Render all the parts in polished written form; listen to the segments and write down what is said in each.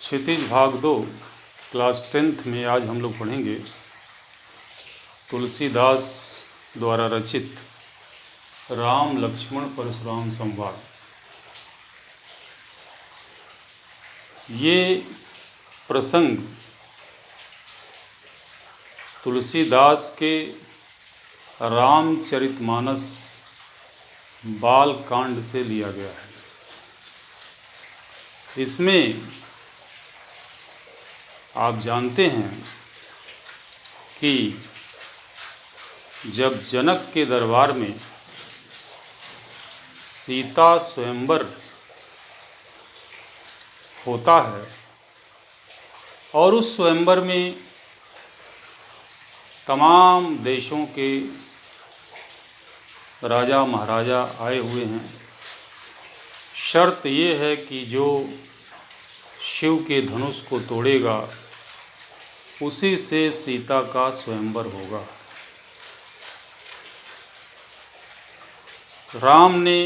क्षितिज भाग 2 class 10th में आज हम लोग पढ़ेंगे तुलसीदास द्वारा रचित राम लक्ष्मण परशुराम संवाद। ये प्रसंग तुलसीदास के रामचरितमानस बाल कांड से लिया गया है। इसमें आप जानते हैं कि जब जनक के दरबार में सीता स्वयंवर होता है और उस स्वयंवर में तमाम देशों के राजा महाराजा आए हुए हैं। शर्त ये है कि जो शिव के धनुष को तोड़ेगा उसी से सीता का स्वयंवर होगा। राम ने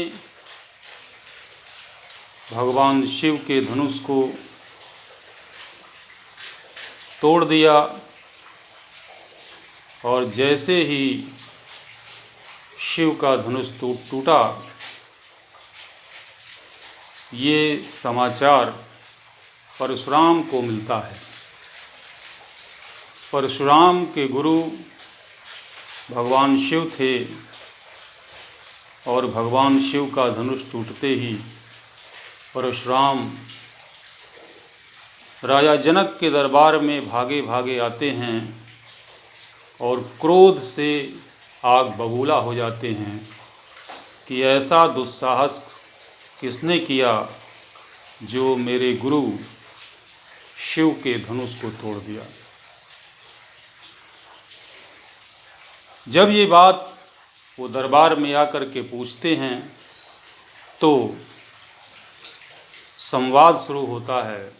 भगवान शिव के धनुष को तोड़ दिया और जैसे ही शिव का धनुष टूटा, ये समाचार परशुराम को मिलता है। परशुराम के गुरु भगवान शिव थे और भगवान शिव का धनुष टूटते ही परशुराम राजा जनक के दरबार में भागे भागे आते हैं और क्रोध से आग बबूला हो जाते हैं कि ऐसा दुस्साहस किसने किया जो मेरे गुरु शिव के धनुष को तोड़ दिया। जब ये बात वो दरबार में आकर के पूछते हैं तो संवाद शुरू होता है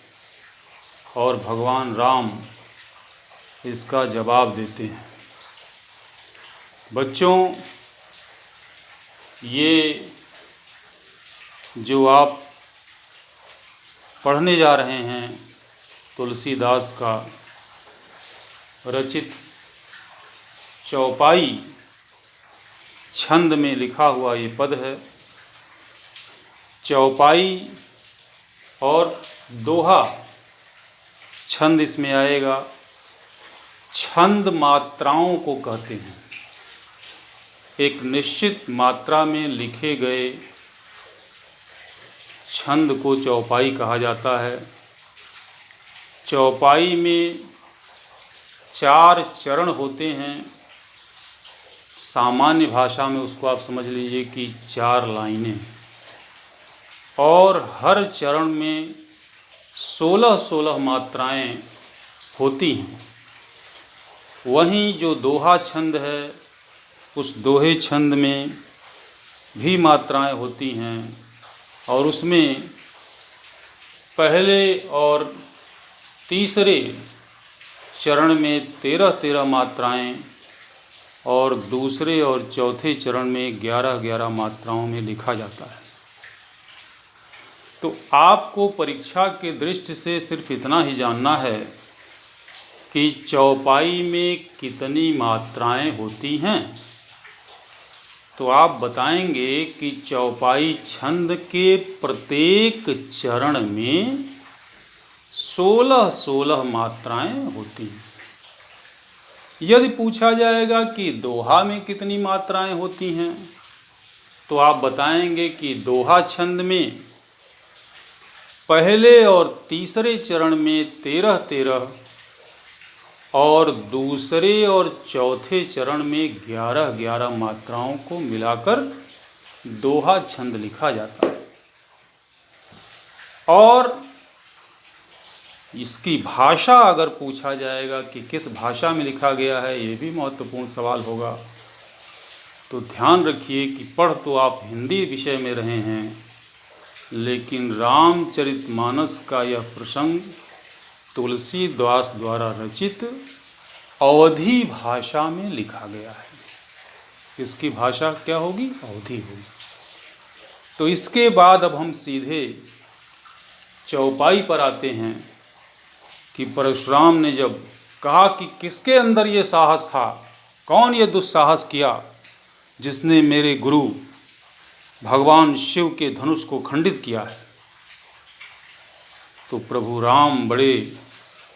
और भगवान राम इसका जवाब देते हैं। बच्चों, ये जो आप पढ़ने जा रहे हैं तुलसीदास का रचित चौपाई छंद में लिखा हुआ ये पद है। चौपाई और दोहा छंद इसमें आएगा। छंद मात्राओं को कहते हैं। एक निश्चित मात्रा में लिखे गए छंद को चौपाई कहा जाता है। चौपाई में 4 चरण होते हैं। सामान्य भाषा में उसको आप समझ लीजिए कि 4 लाइनें, और हर चरण में 16-16 मात्राएं होती हैं। वहीं जो दोहा छंद है उस दोहे छंद में भी मात्राएं होती हैं और उसमें पहले और तीसरे चरण में 13-13 मात्राएं और दूसरे और चौथे चरण में 11-11 मात्राओं में लिखा जाता है। तो आपको परीक्षा के दृष्टि से सिर्फ इतना ही जानना है कि चौपाई में कितनी मात्राएं होती हैं। तो आप बताएंगे कि चौपाई छंद के प्रत्येक चरण में 16-16 मात्राएं होती हैं। यदि पूछा जाएगा कि दोहा में कितनी मात्राएं होती हैं तो आप बताएंगे कि दोहा छंद में पहले और तीसरे चरण में 13-13 और दूसरे और चौथे चरण में 11-11 मात्राओं को मिलाकर दोहा छंद लिखा जाता है। और इसकी भाषा अगर पूछा जाएगा कि किस भाषा में लिखा गया है, ये भी महत्वपूर्ण सवाल होगा। तो ध्यान रखिए कि पढ़ तो आप हिंदी विषय में रहे हैं, लेकिन रामचरितमानस का यह प्रसंग तुलसीदास द्वारा रचित अवधी भाषा में लिखा गया है। इसकी भाषा क्या होगी? अवधी होगी। तो इसके बाद अब हम सीधे चौपाई पर आते हैं कि परशुराम ने जब कहा कि किसके अंदर ये साहस था, कौन ये दुस्साहस किया जिसने मेरे गुरु भगवान शिव के धनुष को खंडित किया है, तो प्रभु राम बड़े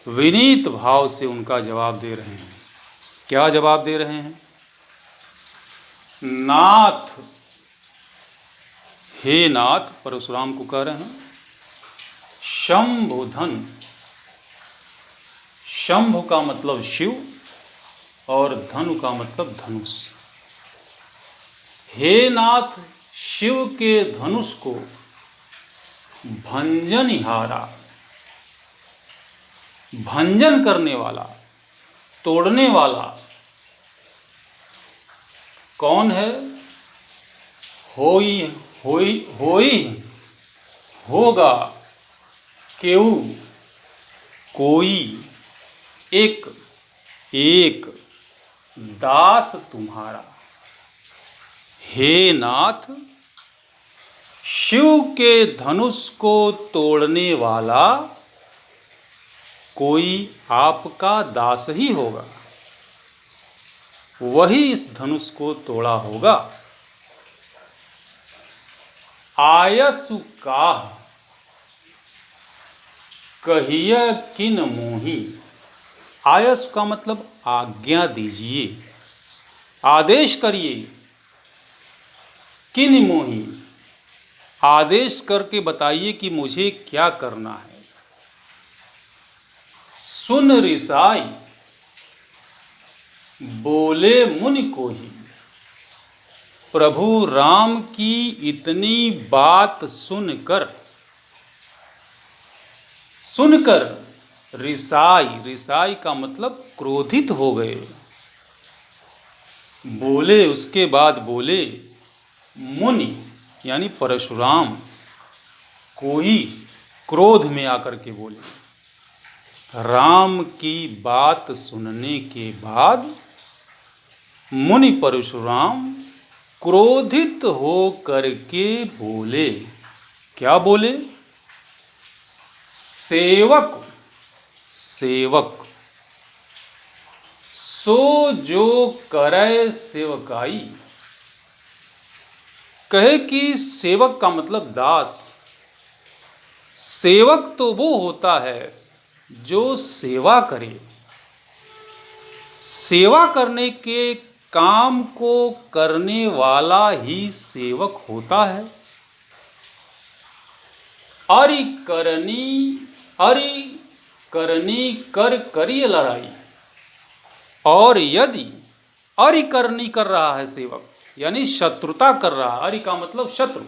विनीत भाव से उनका जवाब दे रहे हैं। क्या जवाब दे रहे हैं? नाथ, हे नाथ, परशुराम को कह रहे हैं, शंभुधन। शंभु का मतलब शिव और धनु का मतलब धनुष। हे नाथ, शिव के धनुष को भंजनहारा, भंजन करने वाला, तोड़ने वाला कौन है? होई होई होई होगा केऊ कोई एक एक दास तुम्हारा। हे नाथ, शिव के धनुष को तोड़ने वाला कोई आपका दास ही होगा, वही इस धनुष को तोड़ा होगा। आयसु काह कहिय किन मोही। आयस का मतलब आज्ञा दीजिए, आदेश करिए। किन मोही, आदेश करके बताइए कि मुझे क्या करना है। सुन रिसाई बोले मुनि को ही। प्रभु राम की इतनी बात सुनकर रिसाई, रिसाई का मतलब क्रोधित हो गए। बोले, उसके बाद बोले मुनि यानी परशुराम को ही क्रोध में आकर के बोले। राम की बात सुनने के बाद मुनि परशुराम क्रोधित हो करके बोले। क्या बोले? सेवक, सेवक सो जो करे सेवकाई। कहे कि सेवक का मतलब दास। सेवक तो वो होता है जो सेवा करे। सेवा करने के काम को करने वाला ही सेवक होता है। अरि करनी कर करिए लड़ाई। और यदि अरि करनी कर रहा है सेवक, यानी शत्रुता कर रहा, अरि का मतलब शत्रु,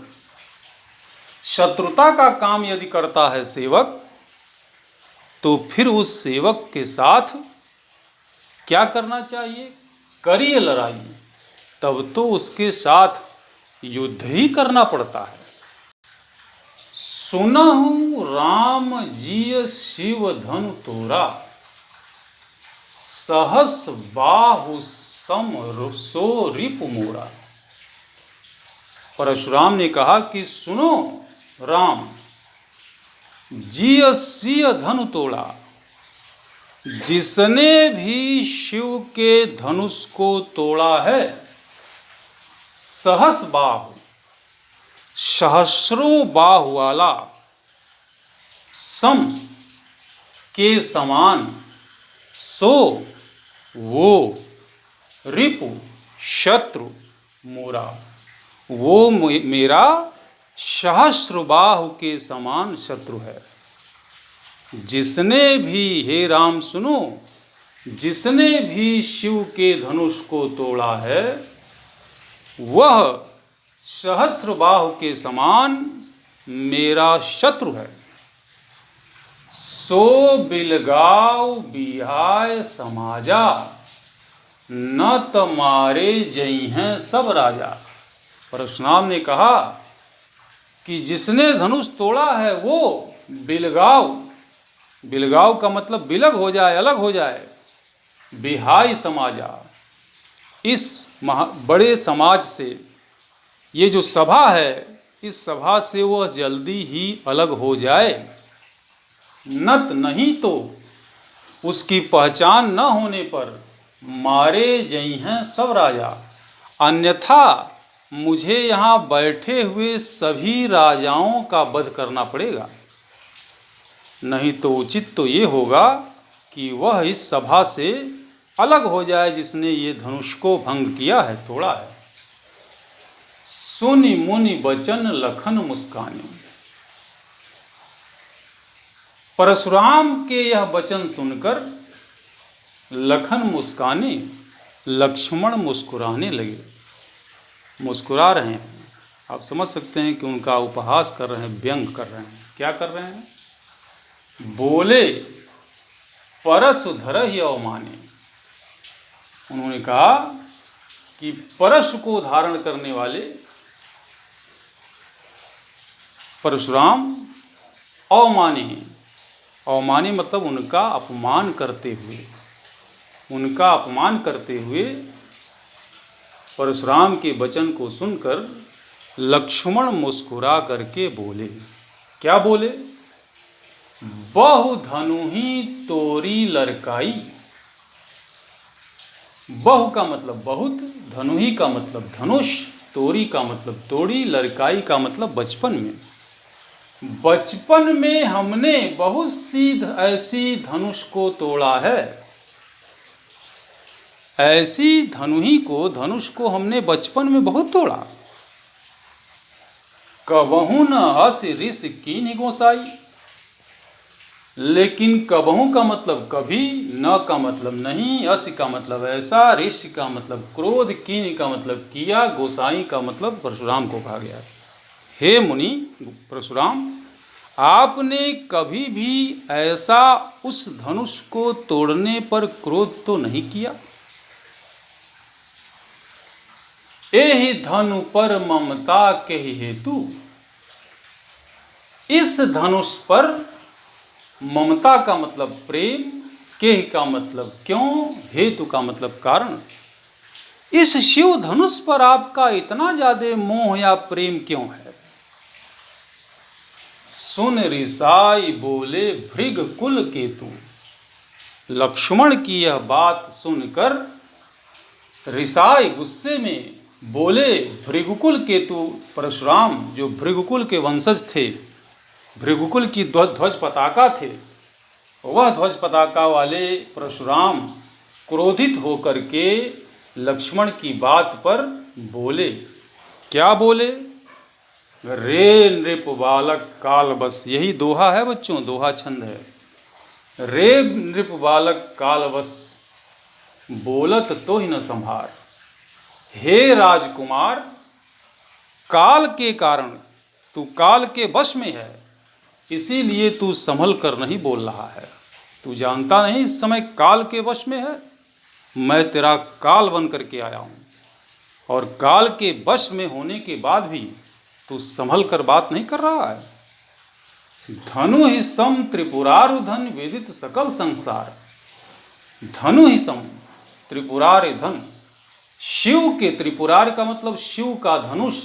शत्रुता का काम यदि करता है सेवक, तो फिर उस सेवक के साथ क्या करना चाहिए? करिए लड़ाई। तब तो उसके साथ युद्ध ही करना पड़ता है। सुनहु राम जी शिव धनु तोरा, सहस बाहु सम सो रिपु मोरा। परशुराम ने कहा कि सुनो राम, जिय धनु तोड़ा। जिसने भी शिव के धनुष को तोड़ा है, सहस बाहु, सहस्रों बाहु वाला, सम के समान, सो वो, रिपु शत्रु, मोरा वो मेरा सहस्र बाहु के समान शत्रु है। जिसने भी, हे राम सुनो, जिसने भी शिव के धनुष को तोड़ा है, वह सहस्र बाहु के समान मेरा शत्रु है। सो बिलगाव बिहाय समाजा, न तमारे जई हैं सब राजा। परशुराम ने कहा कि जिसने धनुष तोड़ा है वो बिलगाव, बिलगाव का मतलब बिलग हो जाए, अलग हो जाए। बिहाई समाजा, इस बड़े समाज से, ये जो सभा है, इस सभा से वह जल्दी ही अलग हो जाए। नत नहीं तो उसकी पहचान न होने पर मारे जई हैं सब राजा, अन्यथा मुझे यहाँ बैठे हुए सभी राजाओं का वध करना पड़ेगा। नहीं तो उचित तो ये होगा कि वह इस सभा से अलग हो जाए जिसने ये धनुष को भंग किया है, तोड़ा है। सुनि मुनि बचन लखन मुस्काने। परशुराम के यह वचन सुनकर लखन मुस्काने, लक्ष्मण मुस्कुराने लगे। मुस्कुरा रहे हैं, आप समझ सकते हैं कि उनका उपहास कर रहे हैं, व्यंग कर रहे हैं। क्या कर रहे हैं? बोले परशु धरहि अवमाने। उन्होंने कहा कि परशु को धारण करने वाले परशुराम अवमानी हैं। अवमानी मतलब उनका अपमान करते हुए, उनका अपमान करते हुए परशुराम के वचन को सुनकर लक्ष्मण मुस्कुरा करके बोले। क्या बोले? बहु धनु ही तोरी लड़काई। बहु का मतलब बहुत, धनु ही का मतलब धनुष, तोरी का मतलब तोड़ी, लड़काई का मतलब बचपन में। बचपन में हमने बहुत सी ऐसी धनुष को तोड़ा है। ऐसी धनुही को, धनुष को हमने बचपन में बहुत तोड़ा। कबहू न हस ऋष कीन्हि गोसाई। लेकिन कबहू का मतलब कभी, न का मतलब नहीं, अस का मतलब ऐसा, ऋष का मतलब क्रोध, कीन्हि का मतलब किया, गोसाई का मतलब परशुराम को कहा गया। हे मुनि परशुराम, आपने कभी भी ऐसा उस धनुष को तोड़ने पर क्रोध तो नहीं किया। एहि धनु पर ममता के हेतु। इस धनुष पर ममता का मतलब प्रेम, केह का मतलब क्यों, हेतु का मतलब कारण। इस शिव धनुष पर आपका इतना ज्यादा मोह या प्रेम क्यों है? सुन रिसाई बोले भृग कुल केतु। लक्ष्मण की यह बात सुनकर रिसाई गुस्से में बोले भृगुकुल केतु परशुराम, जो भृगुकुल के वंशज थे, भृगुकुल की ध्वज पताका थे, वह ध्वज पताका वाले परशुराम क्रोधित होकर के लक्ष्मण की बात पर बोले। क्या बोले? रे नृप बालक काल बस। यही दोहा है बच्चों, दोहा छंद है। रे नृप बालक काल बस, बोलत तो ही न संभार। हे राजकुमार, काल के कारण तू काल के वश में है, इसीलिए तू संभल कर नहीं बोल रहा है। तू जानता नहीं इस समय काल के वश में है। मैं तेरा काल बन करके आया हूँ, और काल के वश में होने के बाद भी तू संभल कर बात नहीं कर रहा है। धनु ही सम त्रिपुरारु धन वेदित सकल संसार। धनु ही सम त्रिपुरार धन, शिव के, त्रिपुरार का मतलब शिव का धनुष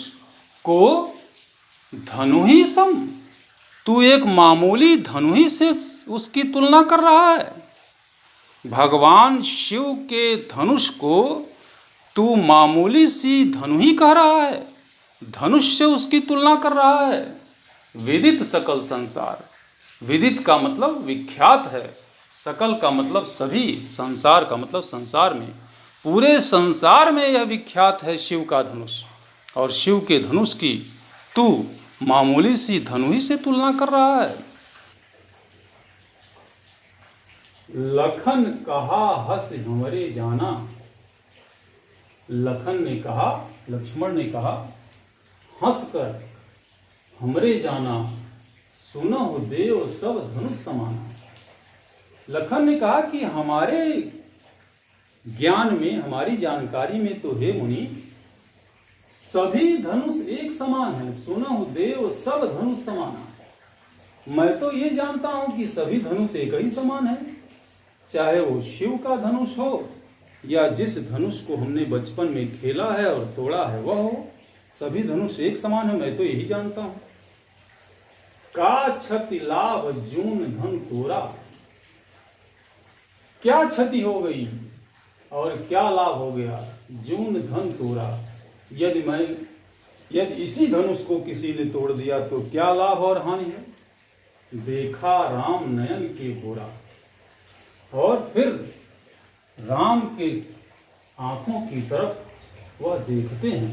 को धनु ही सम, तू एक मामूली धनु ही से उसकी तुलना कर रहा है। भगवान शिव के धनुष को तू मामूली सी धनु ही कह रहा है, धनुष से उसकी तुलना कर रहा है। विदित सकल संसार, विदित का मतलब विख्यात है, सकल का मतलब सभी, संसार का मतलब संसार में, पूरे संसार में यह विख्यात है शिव का धनुष, और शिव के धनुष की तू मामूली सी धनु ही से तुलना कर रहा है। लखन कहा हस हमरे जाना। लखन ने कहा, लक्ष्मण ने कहा, हंसकर हमरे जाना, सुनहु देव सब धनुष समाना। लखन ने कहा कि हमारे ज्ञान में, हमारी जानकारी में तो हे मुनि, सभी धनुष एक समान है। सुनहु देव सब धनुष समाना। मैं तो ये जानता हूं कि सभी धनुष एक ही समान है, चाहे वो शिव का धनुष हो या जिस धनुष को हमने बचपन में खेला है और तोड़ा है वह हो, सभी धनुष एक समान है, मैं तो यही जानता हूं। का क्षति लाभ जून धन तोरा। क्या क्षति हो गई और क्या लाभ हो गया जून धन तोड़ा। यदि इसी धनुष को किसी ने तोड़ दिया तो क्या लाभ और हानि है। देखा राम नयन के भोरा, और फिर राम के आंखों की तरफ वह देखते हैं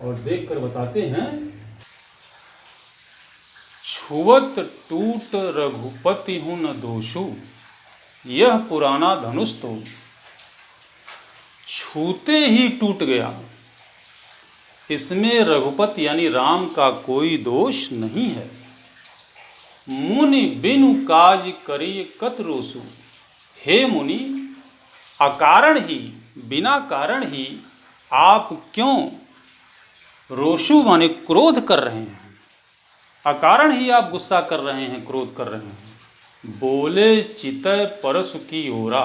और देखकर बताते हैं, छुवत टूट रघुपति हूं न दोषु, यह पुराना धनुष तो छूते ही टूट गया। इसमें रघुपति यानी राम का कोई दोष नहीं है। मुनि बिनु काज करिय कत रोसु, हे मुनि अकारण ही बिना कारण ही आप क्यों रोषु माने क्रोध कर रहे हैं। अकारण ही आप गुस्सा कर रहे हैं, क्रोध कर रहे हैं। बोले चितय परसु की ओरा,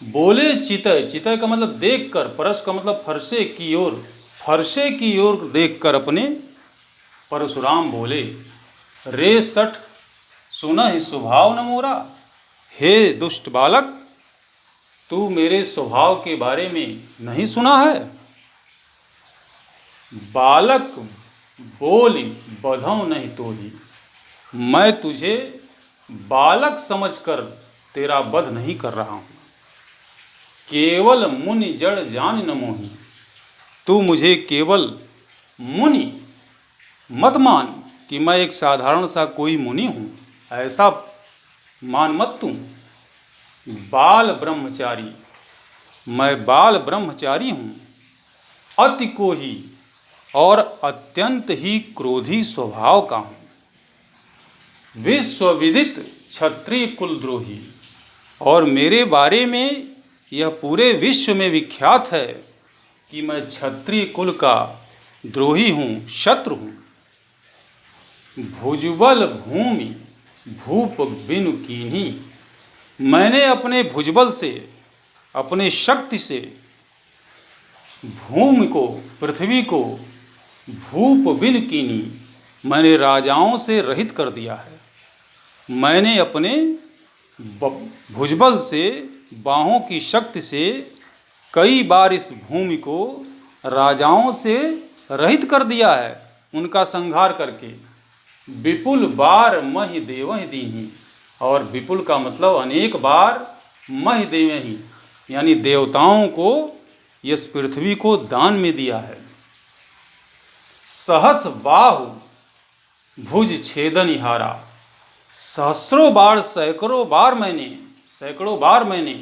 बोले चितय, चितय का मतलब देखकर, परस का मतलब फरसे की ओर, फरसे की ओर देखकर अपने परशुराम बोले, रे सठ सुनहि स्वभाव न मोरा, हे दुष्ट बालक तू मेरे स्वभाव के बारे में नहीं सुना है। बालक बोली बधौ नहीं तोही, मैं तुझे बालक समझकर तेरा वध नहीं कर रहा हूँ। केवल मुनि जड़ जान न मोही, तू मुझे केवल मुनि मत मान कि मैं एक साधारण सा कोई मुनि हूँ, ऐसा मान मत तू। बाल ब्रह्मचारी, मैं बाल ब्रह्मचारी हूँ। अति को ही और अत्यंत ही क्रोधी स्वभाव का हूँ। विश्वविदित क्षत्रिय कुलद्रोही, और मेरे बारे में यह पूरे विश्व में विख्यात है कि मैं क्षत्रिय कुल का द्रोही हूँ, शत्रु हूँ। भुजबल भूमि भूप बिनु कीन्ही, मैंने अपने भुजबल से, अपने शक्ति से भूमि को, पृथ्वी को, भूप बिन कीनी, मैंने राजाओं से रहित कर दिया है। मैंने अपने भुजबल से, बाहों की शक्ति से कई बार इस भूमि को राजाओं से रहित कर दिया है, उनका संहार करके। विपुल बार महि देवहि दीन्ही, और विपुल का मतलब अनेक बार महि देवहि यानी देवताओं को इस पृथ्वी को दान में दिया है। सहस बाहु भुज छेदनिहारा, सहस्रों बार, सैकड़ों बार मैंने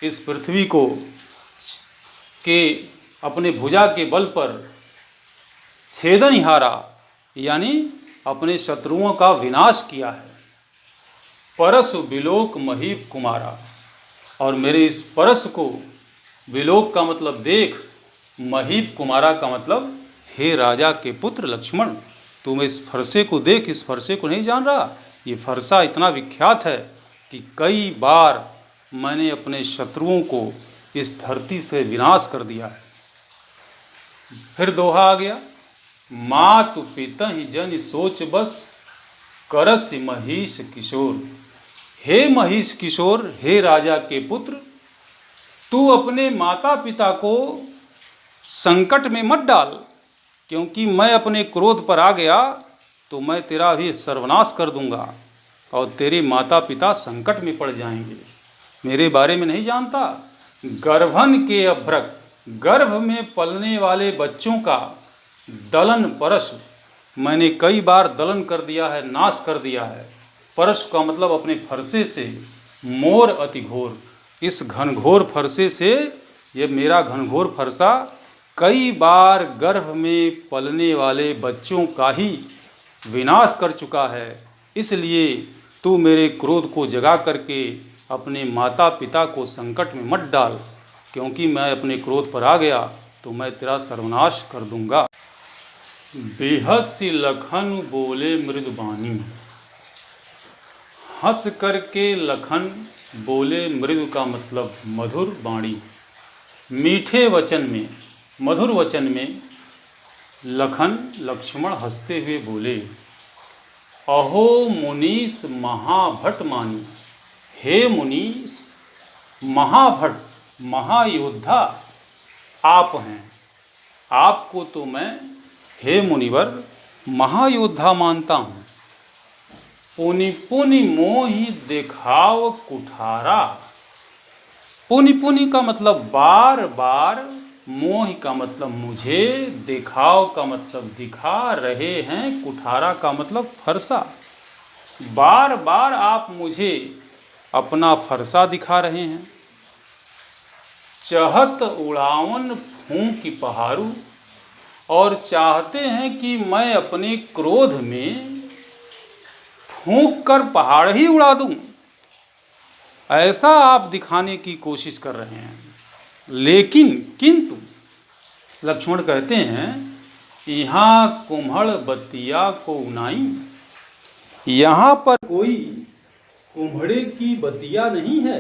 इस पृथ्वी को के अपने भुजा के बल पर छेदनिहारा यानी अपने शत्रुओं का विनाश किया है। परसु बिलोक महीप कुमारा, और मेरे इस परस को, बिलोक का मतलब देख, महीप कुमारा का मतलब हे राजा के पुत्र लक्ष्मण, तुम इस फरसे को देख। इस फरसे को नहीं जान रहा? ये फरसा इतना विख्यात है कि कई बार मैंने अपने शत्रुओं को इस धरती से विनाश कर दिया है। फिर दोहा आ गया, मातु पिता ही जन सोच बस, करस महिष किशोर। हे महिष किशोर, हे राजा के पुत्र, तू अपने माता पिता को संकट में मत डाल, क्योंकि मैं अपने क्रोध पर आ गया तो मैं तेरा भी सर्वनाश कर दूंगा और तेरे माता पिता संकट में पड़ जाएंगे। मेरे बारे में नहीं जानता? गर्भन के अभ्रक, गर्भ में पलने वाले बच्चों का दलन परशु, मैंने कई बार दलन कर दिया है, नाश कर दिया है। परशु का मतलब अपने फरसे से। मोर अति घोर, इस घनघोर फरसे से, ये मेरा घनघोर फरसा कई बार गर्भ में पलने वाले बच्चों का ही विनाश कर चुका है। इसलिए तू मेरे क्रोध को जगा करके अपने माता पिता को संकट में मत डाल, क्योंकि मैं अपने क्रोध पर आ गया तो मैं तेरा सर्वनाश कर दूंगा। बेहसी लखन बोले मृदुबानी, हंस करके लखन बोले। मृदु का मतलब मधुर वाणी, मीठे वचन में, मधुर वचन में लखन लक्ष्मण हंसते हुए बोले, अहो मुनीस महाभट मानी, हे मुनीश, महाभट महायोद्धा आप हैं। आपको तो मैं हे मुनिवर महायोद्धा मानता हूँ। पुनि पुनि मोहि देखाव कुठारा। पुनि पुनि का मतलब बार बार, मोह का मतलब मुझे, दिखाव का मतलब दिखा रहे हैं, कुठारा का मतलब फरसा। बार बार आप मुझे अपना फरसा दिखा रहे हैं। चहत उड़ावन फूंक पहाड़ू, और चाहते हैं कि मैं अपने क्रोध में फूंक कर पहाड़ ही उड़ा दूं। ऐसा आप दिखाने की कोशिश कर रहे हैं। लेकिन किंतु लक्ष्मण कहते हैं, यहाँ कुम्हड़ बतिया को उनाई। यहाँ पर कोई कुम्हड़े की बतिया नहीं है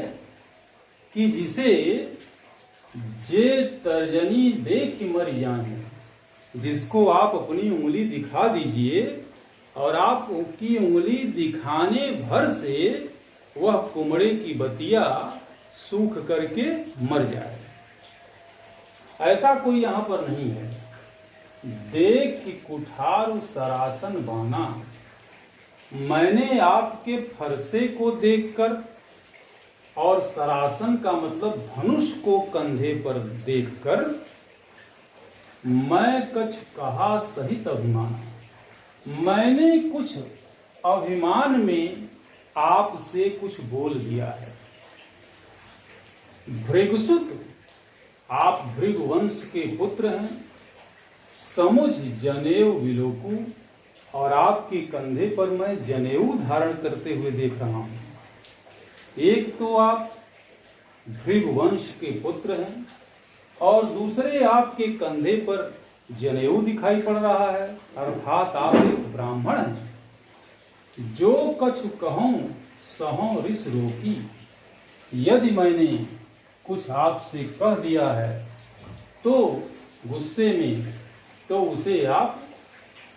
कि जिसे जे तर्जनी देख मर जाए। जिसको आप अपनी उंगली दिखा दीजिए और आप उसकी उंगली दिखाने भर से वह कुम्हड़े की बतिया सूख करके मर जाए। ऐसा कोई यहाँ पर नहीं है। देख कि कुठार सरासन बाना, मैंने आपके फरसे को देखकर, और सरासन का मतलब धनुष को कंधे पर देखकर, मैं कछ कहा सहित अभिमान, मैंने कुछ अभिमान में आपसे कुछ बोल दिया है। भृगुसुत, आप भृगुवंश के पुत्र हैं। समुझ जनेऊ विलोकू, और आपके कंधे पर मैं जनेऊ धारण करते हुए देख रहा हूं। एक तो आप भृगुवंश के पुत्र हैं और दूसरे आपके कंधे पर जनेऊ दिखाई पड़ रहा है, अर्थात आप एक ब्राह्मण हैं। जो कछु कहूं सहूं रिस रोकी, यदि मैंने कुछ आपसे कह दिया है तो गुस्से में, तो उसे आप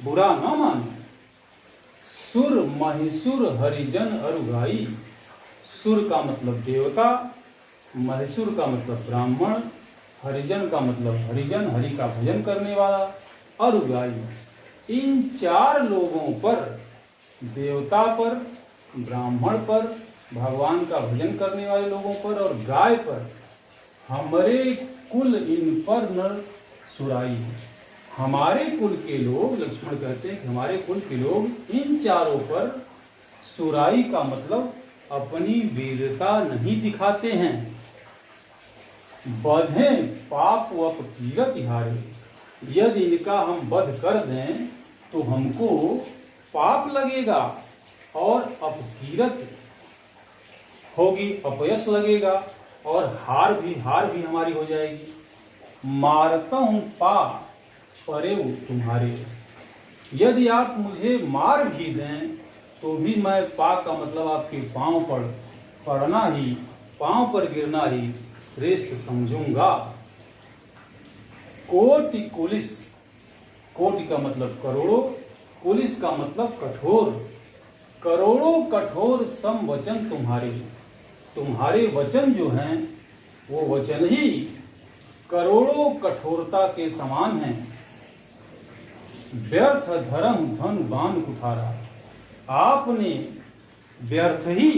बुरा ना माने। सुर महिसुर हरिजन अरुगाई, सुर का मतलब देवता, महिसुर का मतलब ब्राह्मण, हरिजन का मतलब हरिजन, हरि का भजन करने वाला, अरुगाई। इन चार लोगों पर, देवता पर, ब्राह्मण पर, भगवान का भजन करने वाले लोगों पर और गाय पर, हमारे कुल इन पर नर सुराई है। हमारे कुल के लोग, लक्ष्मण कहते हैं कि हमारे कुल के लोग इन चारों पर सुराई का मतलब अपनी वीरता नहीं दिखाते हैं। बधे पाप व कीरत हारे, यदि इनका हम वध कर दें तो हमको पाप लगेगा और अपकीरत होगी, अपयश लगेगा और हार भी हमारी हो जाएगी। मारता हूं पा परे तुम्हारे, यदि आप मुझे मार भी दें तो भी मैं पा का मतलब आपके पांव पर पड़ना ही, पांव पर गिरना ही श्रेष्ठ समझूंगा। कोटि कुलिस, कोटि का मतलब करोड़ों, कुलिस का मतलब कठोर, करोड़ों कठोर सम वचन तुम्हारे, तुम्हारे वचन जो हैं वो वचन ही करोड़ों कठोरता के समान हैं। व्यर्थ धर्म धन बान कुठारा, आपने व्यर्थ ही,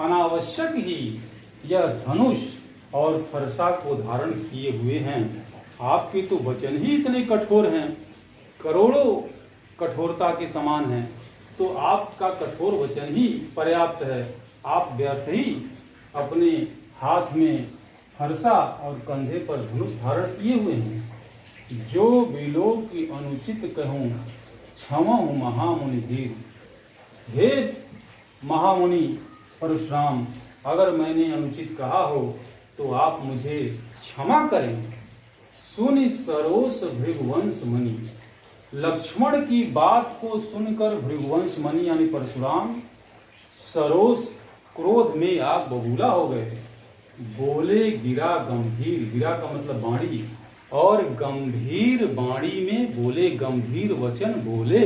अनावश्यक ही यह धनुष और फरसा को धारण किए हुए हैं। आपके तो वचन ही इतने कठोर हैं, करोड़ों कठोरता के समान हैं, तो आपका कठोर वचन ही पर्याप्त है। आप व्यर्थ ही अपने हाथ में फरसा और कंधे पर धनुष धारण किए हुए हैं। जो विलोक की अनुचित कहूं क्षमा हूं महामुनि धीर, हे महामुनि परशुराम, अगर मैंने अनुचित कहा हो तो आप मुझे क्षमा करें। सुनि सरोस भृगुवंश मणि, लक्ष्मण की बात को सुनकर भृगुवंश मणि यानी परशुराम सरोस क्रोध में आप बबूला हो गए। बोले गिरा गंभीर, गिरा का मतलब वाणी, और गंभीर वाणी में बोले, गंभीर वचन बोले।